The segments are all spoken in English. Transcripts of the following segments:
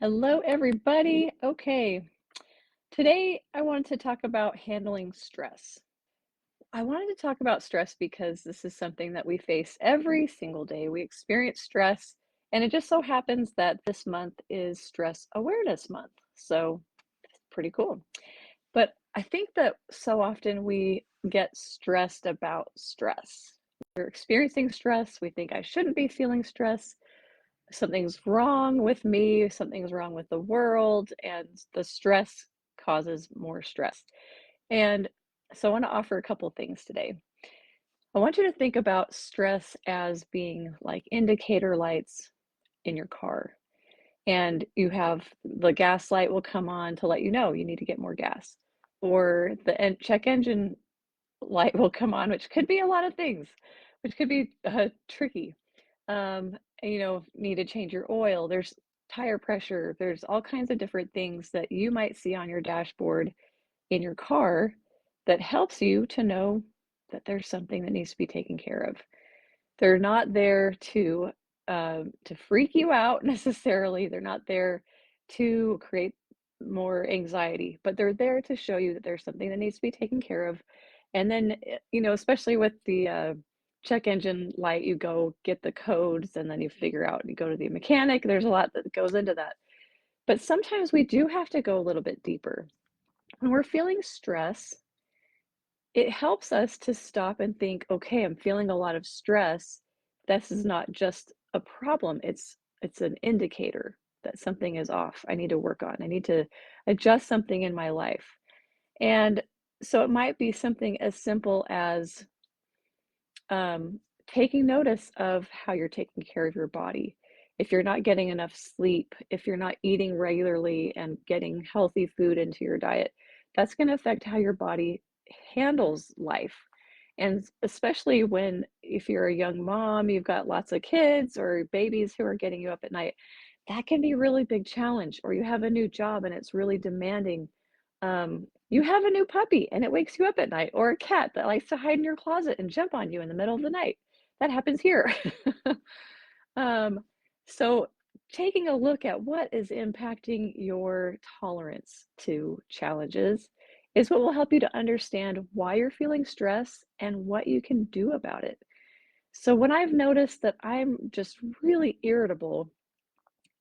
Hello, everybody. Okay, today I wanted to talk about handling stress. I wanted to talk about stress because this is something that we face every single day. We experience stress, and it just so happens that this month is Stress Awareness Month. So, pretty cool. But I think that so often we get stressed about stress. We're experiencing stress. We think I shouldn't be feeling stress. Something's wrong with me, something's wrong with the world, and the stress causes more stress. And so I want to offer a couple things today. I want you to think about stress as being like indicator lights in your car. And you have the gas light will come on to let you know you need to get more gas. Or the check engine light will come on, which could be a lot of things, which could be tricky. Need to change your oil. There's tire pressure. There's all kinds of different things that you might see on your dashboard in your car that helps you to know that there's something that needs to be taken care of. They're not there to freak you out necessarily. They're not there to create more anxiety, but they're there to show you that there's something that needs to be taken care of. And then, especially with the check engine light, you go get the codes and then you figure out, you go to the mechanic. There's a lot that goes into that. But sometimes we do have to go a little bit deeper. When we're feeling stress, it helps us to stop and think, okay, I'm feeling a lot of stress. This is not just a problem. It's an indicator that something is off. I need to work on. I need to adjust something in my life. And so it might be something as simple as taking notice of how you're taking care of your body. If you're not getting enough sleep, if you're not eating regularly and getting healthy food into your diet, that's going to affect how your body handles life. And especially when, if you're a young mom, you've got lots of kids or babies who are getting you up at night, that can be a really big challenge. Or you have a new job and it's really demanding. You have a new puppy and it wakes you up at night, or a cat that likes to hide in your closet and jump on you in the middle of the night. That happens here. um, so, taking a look at what is impacting your tolerance to challenges is what will help you to understand why you're feeling stress and what you can do about it. So, when I've noticed that I'm just really irritable,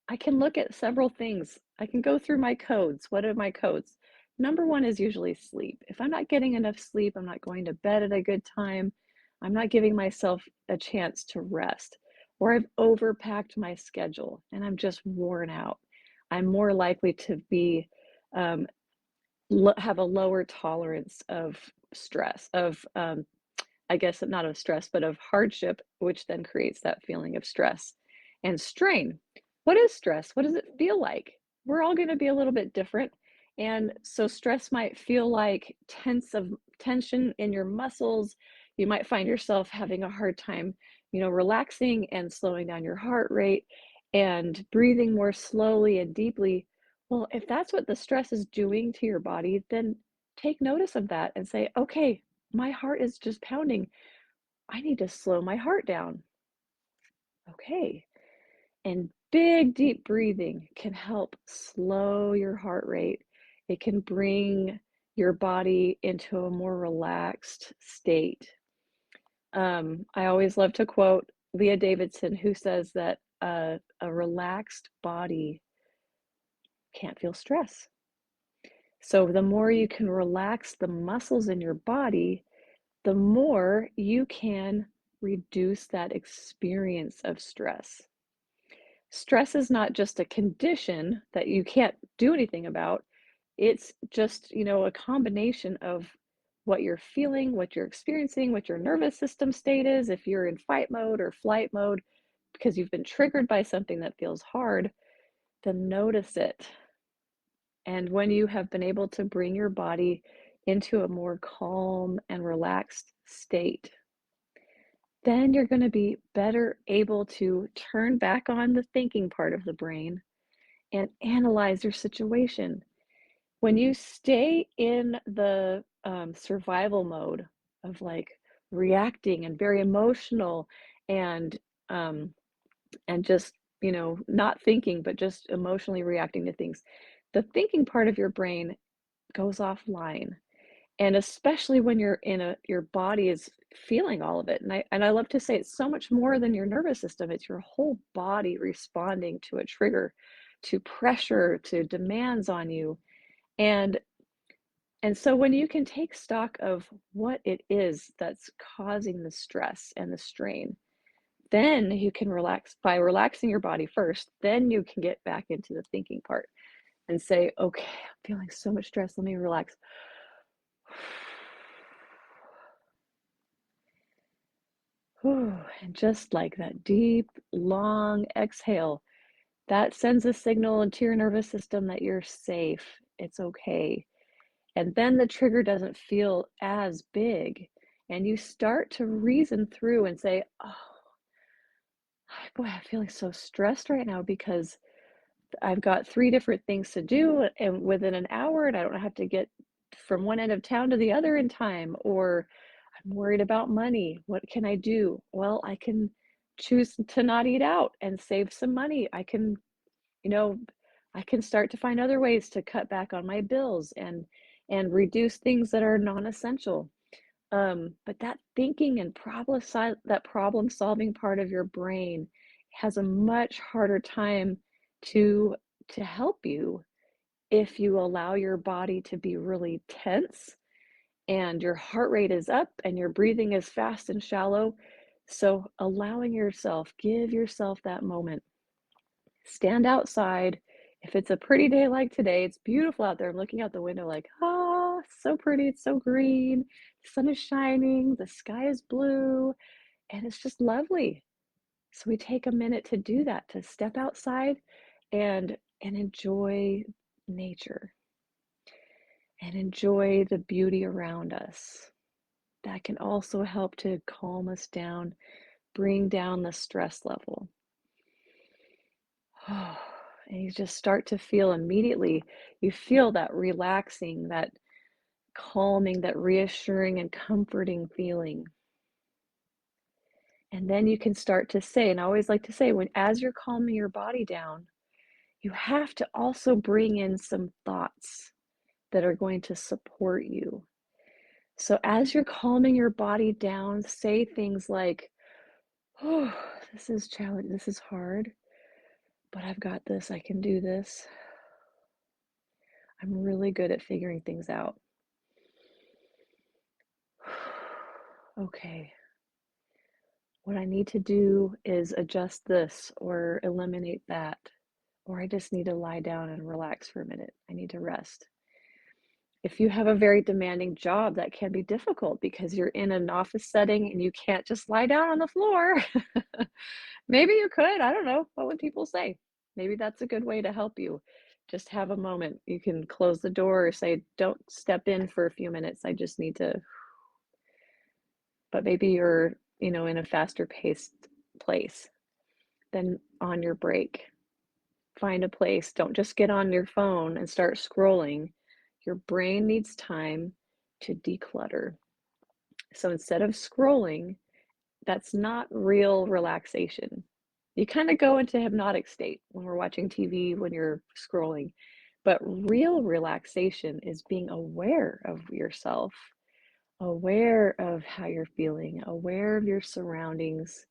I can look at several things. I can go through my codes. What are my codes? Number one is usually sleep. If I'm not getting enough sleep, I'm not going to bed at a good time, I'm not giving myself a chance to rest, or I've overpacked my schedule and I'm just worn out, I'm more likely to be um, have a lower tolerance of stress, of I guess not of stress, but of hardship, which then creates that feeling of stress and strain. What is stress? What does it feel like? We're all going to be a little bit different. And so stress might feel like tension in your muscles. You might find yourself having a hard time, relaxing and slowing down your heart rate and breathing more slowly and deeply. Well, if that's what the stress is doing to your body, then take notice of that and say, okay, my heart is just pounding. I need to slow my heart down. Okay. And big, deep breathing can help slow your heart rate. It can bring your body into a more relaxed state. I always love to quote Leah Davidson, who says that a relaxed body can't feel stress. So the more you can relax the muscles in your body, the more you can reduce that experience of stress. Stress is not just a condition that you can't do anything about. It's just, a combination of what you're feeling, what you're experiencing, what your nervous system state is, if you're in fight mode or flight mode, because you've been triggered by something that feels hard, then notice it. And when you have been able to bring your body into a more calm and relaxed state, then you're going to be better able to turn back on the thinking part of the brain and analyze your situation. When you stay in the survival mode of like reacting and very emotional and um, and just not thinking, but just emotionally reacting to things. The thinking part of your brain goes offline. And especially when your body is feeling all of it. And I love to say it's so much more than your nervous system. It's your whole body responding to a trigger, to pressure, to demands on you. And and so when you can take stock of what it is that's causing the stress and the strain, then you can relax by relaxing your body first, then you can get back into the thinking part and say, okay, I'm feeling so much stress. Let me relax. Whew, and just like that deep, long exhale, that sends a signal into your nervous system that you're safe, it's okay. And then the trigger doesn't feel as big. And you start to reason through and say, oh, boy, I'm feeling so stressed right now because I've got 3 different things to do and within an hour, and I don't have to get from one end of town to the other in time, or I'm worried about money. What can I do? Well, I can choose to not eat out and save some money. You know, I can start to find other ways to cut back on my bills and reduce things that are non-essential. But that thinking and that problem solving part of your brain has a much harder time to to help you if you allow your body to be really tense and your heart rate is up and your breathing is fast and shallow. So give yourself that moment. Stand outside. If it's a pretty day like today, it's beautiful out there. I'm looking out the window like, ah, so pretty. It's so green. The sun is shining. The sky is blue. And it's just lovely. So we take a minute to do that, to step outside and enjoy nature and enjoy the beauty around us. That can also help to calm us down, bring down the stress level. And you just start to feel immediately, you feel that relaxing, that calming, that reassuring and comforting feeling. And then you can start to say, and I always like to say, when as you're calming your body down, you have to also bring in some thoughts that are going to support you. So as you're calming your body down, say things like, oh, this is challenging, this is hard, but I've got this, I can do this. I'm really good at figuring things out. Okay, what I need to do is adjust this or eliminate that, or I just need to lie down and relax for a minute. I need to rest. If you have a very demanding job, that can be difficult because you're in an office setting and you can't just lie down on the floor. Maybe you could, I don't know. What would people say? Maybe that's a good way to help you. Just have a moment. You can close the door or say, "Don't step in for a few minutes. I just need to." But maybe you're, in a faster paced place than on your break. Find a place. Don't just get on your phone and start scrolling. Your brain needs time to declutter. So instead of scrolling, that's not real relaxation. You kind of go into hypnotic state when we're watching TV, when you're scrolling. But real relaxation is being aware of yourself, aware of how you're feeling, aware of your surroundings,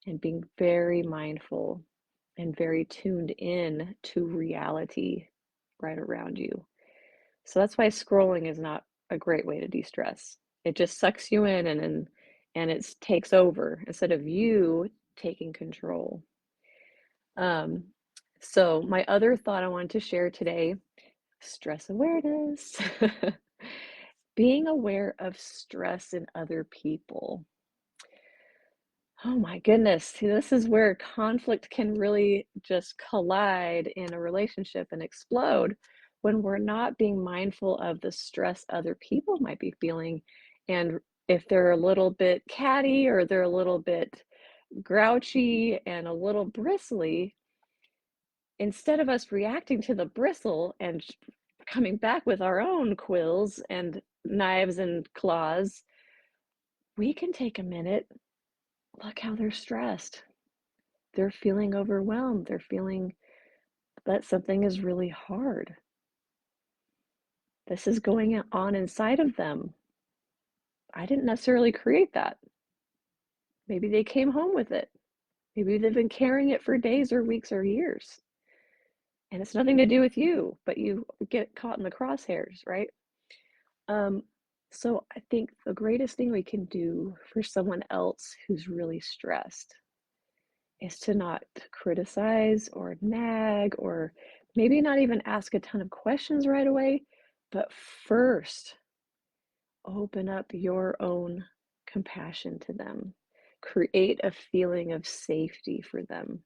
and being very mindful and very tuned in to reality right around you. So that's why scrolling is not a great way to de-stress. It just sucks you in and it takes over instead of you taking control. Um, so my other thought I wanted to share today, stress awareness. Being aware of stress in other people. Oh my goodness. See, this is where conflict can really just collide in a relationship and explode when we're not being mindful of the stress other people might be feeling. And if they're a little bit catty or they're a little bit grouchy and a little bristly, instead of us reacting to the bristle and coming back with our own quills and knives and claws, we can take a minute. Look how they're stressed. They're feeling overwhelmed. They're feeling that something is really hard. This is going on inside of them. I didn't necessarily create that. Maybe they came home with it. Maybe they've been carrying it for days or weeks or years. And it's nothing to do with you, but you get caught in the crosshairs, right? Um, so I think the greatest thing we can do for someone else who's really stressed is to not criticize or nag or maybe not even ask a ton of questions right away, but first open up your own compassion to them. Create a feeling of safety for them.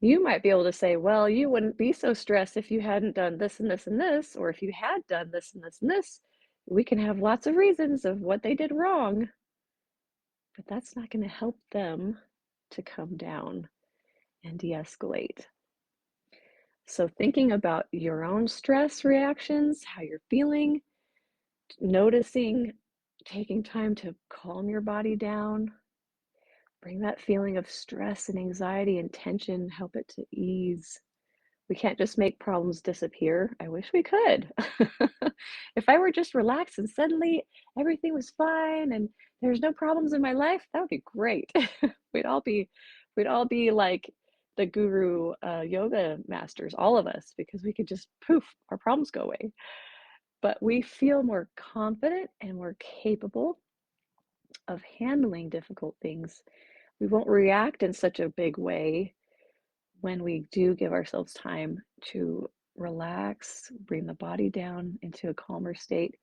You might be able to say, well, you wouldn't be so stressed if you hadn't done this and this and this, or if you had done this and this and this. We can have lots of reasons of what they did wrong, but that's not going to help them to come down and de escalate. So, thinking about your own stress reactions, how you're feeling, noticing, taking time to calm your body down, bring that feeling of stress and anxiety and tension, help it to ease. We can't just make problems disappear. I wish we could. If I were just relaxed and suddenly everything was fine and there's no problems in my life, that would be great. We'd all be we'd all be like the guru yoga masters, all of us, because we could just poof, our problems go away. But we feel more confident and we're capable of handling difficult things. We won't react in such a big way when we do give ourselves time to relax, bring the body down into a calmer state,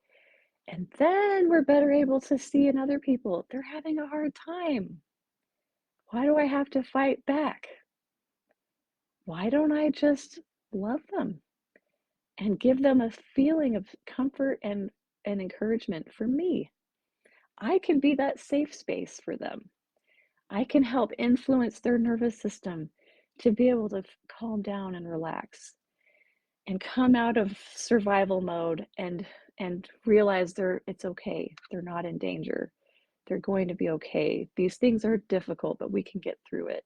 and then we're better able to see in other people, they're having a hard time. Why do I have to fight back? Why don't I just love them and give them a feeling of comfort and encouragement for me? I can be that safe space for them. I can help influence their nervous system to be able to calm down and relax and come out of survival mode and realize it's okay. They're not in danger. They're going to be okay. These things are difficult, but we can get through it.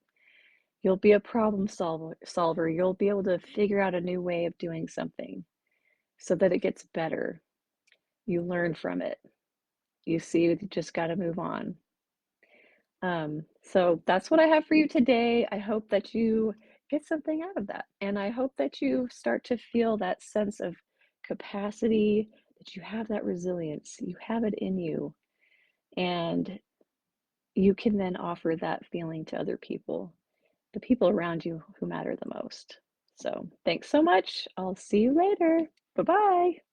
You'll be a problem solver. You'll be able to figure out a new way of doing something so that it gets better. You learn from it. You see, you just got to move on. So that's what I have for you today. I hope that you get something out of that. And I hope that you start to feel that sense of capacity, that you have that resilience, you have it in you, and you can then offer that feeling to other people, the people around you who matter the most. So thanks so much. I'll see you later. Bye bye.